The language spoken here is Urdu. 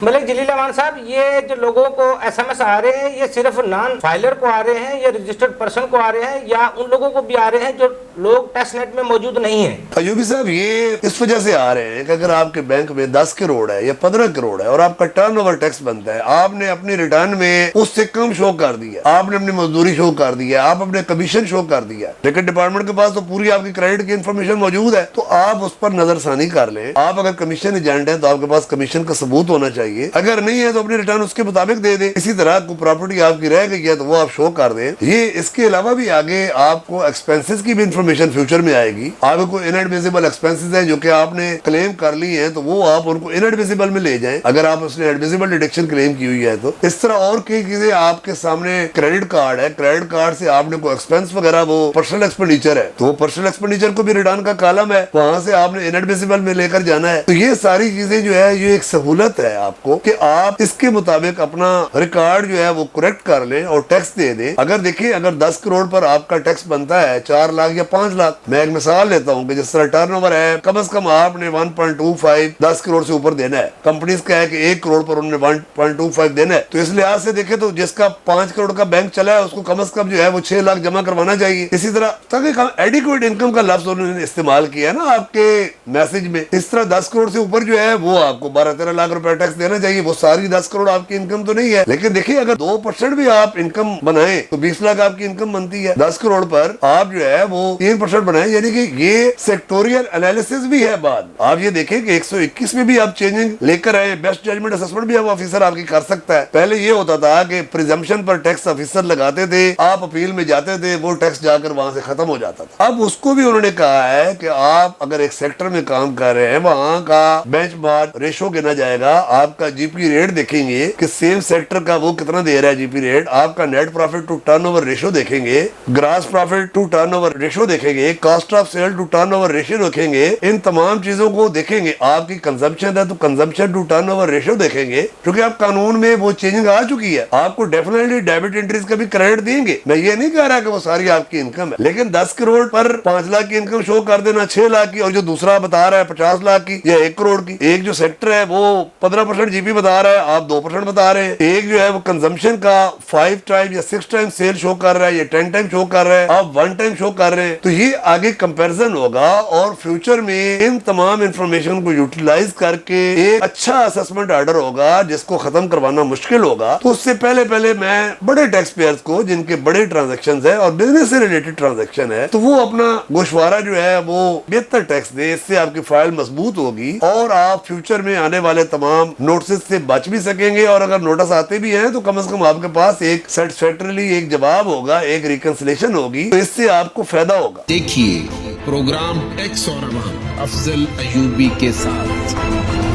ملک جلیل امان صاحب، یہ جو لوگوں کو SMS آ رہے ہیں، یہ صرف نان فائلر کو آ رہے ہیں یا رجسٹرڈ پرسن کو آ رہے ہیں یا ان لوگوں کو بھی آ رہے ہیں جو لوگ ٹیکس نیٹ میں موجود نہیں ہیں؟ ایوبی صاحب، یہ اس وجہ سے آ رہے ہیں کہ اگر آپ کے بینک میں 10 کروڑ ہے یا 15 کروڑ ہے اور آپ کا ٹرن اوور ٹیکس بنتا ہے، آپ نے اپنی ریٹرن میں اس سے کم شو کر دیا، آپ نے اپنی مزدوری شو کر دیا، آپ اپنے کمیشن شو کر دیا، لیکن ڈپارٹمنٹ کے پاس تو پوری آپ کی کریڈٹ کی انفارمیشن موجود ہے، تو آپ اس پر نظر ثانی کر لیں۔ آپ اگر کمیشن ایجنٹ ہیں تو آپ کے پاس کمیشن کا ثبوت ہونا چاہیے، اگر نہیں ہے تو اپنی ریٹرن اس کے مطابق دے دیں۔ اسی طرح کوئی پراپرٹی آپ کی رہ گئی ہے تو وہ آپ شو کر دیں۔ یہ اس کے علاوہ بھی آگے آپ کو ایکسپینسز کی بھی انفارمیشن فیوچر میں آئے گی۔ آپ کو انیڈمیسیبل ایکسپینسز ہیں جو کہ آپ نے کلیم کر لی ہیں تو وہ آپ ان کو انیڈمیسیبل میں لے جائیں اگر آپ اس نے ایڈمیسیبل ڈیڈکشن کلیم کی ہوئی ہے تو۔ اس طرح اور کئی چیزیں آپ کے سامنے، کریڈٹ کارڈ ہے، کریڈٹ کارڈ سے آپ نے کوئی ایکسپینس وغیرہ، وہ پرسنل ایکسپینڈیچر ہے تو وہ پرسنل ایکسپینڈیچر کو بھی ریٹرن کا کالم ہے، وہاں سے آپ نے انیڈمیسیبل میں لے کر جانا ہے۔ تو یہ ساری چیزیں جو ہے یہ ایک سہولت ہے آپ کو کہ آپ اس کے مطابق اپنا ریکارڈ جو ہے وہ کریکٹ کر لیں اور ٹیکس دے دیں۔ اگر دیکھیں، اگر 10 کروڑ پر آپ کا ٹیکس بنتا ہے 4 لاکھ یا 5 لاکھ، میں ایک مثال لیتا ہوں کہ جس طرح ٹرن اوور ہے، کم از کم آپ نے 1.25 10 کروڑ سے اوپر دینا ہے۔ کمپنیز کا ہے کہ 1 کروڑ پر انہوں نے 1.25 دینا ہے، تو اس لحاظ سے دیکھیں تو جس کا 5 کروڑ کا بینک چلا ہے اس کو کم از کم جو ہے وہ 6 لاکھ جمع کروانا چاہیے۔ اسی طرح تاکہ ایڈیکویٹ انکم کا لفظ انہوں نے استعمال کیا نا آپ کے میسج میں، اس طرح 10 کروڑ سے اوپر جو ہے وہ آپ کو 12-13 لاکھ روپے ٹیکس دینا چاہیے۔ وہ ساری 10 کروڑ آپ کی انکم تو نہیں ہے، لیکن دیکھیں اگر 2% بھی آپ انکم بنائیں تو 20 لاکھ آپ کی انکم بنتی ہے۔ 10 کروڑ پر آپ جو ہے وہ 3% بنائیں، یعنی کہ یہ سیکٹوریل انالیسس بھی ہے۔ بعد آپ یہ دیکھیں کہ 121 میں بھی آپ چینجنگ لے کر آئے، بیسٹ ججمنٹ اسسمنٹ بھی اب آفیسر آپ کی کر سکتا ہے۔ پہلے یہ ہوتا تھا کہ پریزمپشن پر ٹیکس آفیسر لگاتے تھے، آپ اپیل میں جاتے تھے، وہ ٹیکس جا کر وہاں سے ختم ہو جاتا تھا۔ اب اس کو بھی انہوں نے کہا ہے کہ آپ اگر ایک سیکٹر میں کام کر رہے ہیں، وہاں کا بینچ مارک ریشو گنا جائے گا، آپ کا جی پی ریٹ دیکھیں گے کہ سیم سیکٹر کا وہ کتنا دے رہا ہے جی پی ریٹ، آپ کا net profit to turnover ratio دیکھیں گے، gross profit to turnover ratio دیکھیں گے، cost of sale to turnover ratio دیکھیں گے، ان تمام چیزوں کو دیکھیں گے۔ آپ کی کنزمپشن ہے تو consumption to turnover ratio دیکھیں گے، کیونکہ اب قانون میں وہ چینجنگ آ چکی ہے۔ آپ کو ڈیفینیٹلی ڈیبٹ انٹریز کا بھی کریڈٹ دیں گے، میں یہ نہیں کہہ رہا کہ وہ ساری آپ کی انکم ہے، لیکن 10 کروڑ پر 5 لاکھ کی انکم شو کر دینا، 6 لاکھ کی، اور جو دوسرا بتا رہا ہے 50 لاکھ کی یا 1 کروڑ کی، ایک جو سیکٹر ہے وہ 15% جی پی بتا رہا ہے، آپ 2% بتا رہے ہیں، ایک جو ہے وہ کنزمپشن کا 5 ٹائم یا 6 ٹائم سیل شو کر رہا ہے یا 10 ٹائم شو کر رہا ہے، آپ 1 ٹائم شو کر رہے ہیں۔ تو یہ آگے کمپیرزن ہوگا اور فیوچر میں ان تمام انفارمیشن کو یوٹیلائز کر کے ایک اچھا اسسمنٹ آرڈر ہوگا جس کو ختم کروانا مشکل ہوگا۔ تو اس سے پہلے میں بڑے ٹیکس پیئرز کو جن کے بڑے ٹرانزیکشنز ہیں اور بزنس سے ریلیٹڈ ٹرانزیکشن ہے تو وہ اپنا گوشوارہ جو ہے وہ بہتر ٹیکس دے، اس سے آپ کی فائل مضبوط ہوگی اور آپ فیوچر میں آنے والے تمام نوٹسز سے بچ بھی سکیں گے، اور اگر نوٹس آتے بھی ہیں تو کم از کم آپ کے پاس ایک سیٹسفیکٹریلی ایک جواب ہوگا، ایک ریکنسلیشن ہوگی، تو اس سے آپ کو فائدہ ہوگا۔ دیکھیے پروگرام ٹیکس اور عوام افضل ایوبی کے ساتھ۔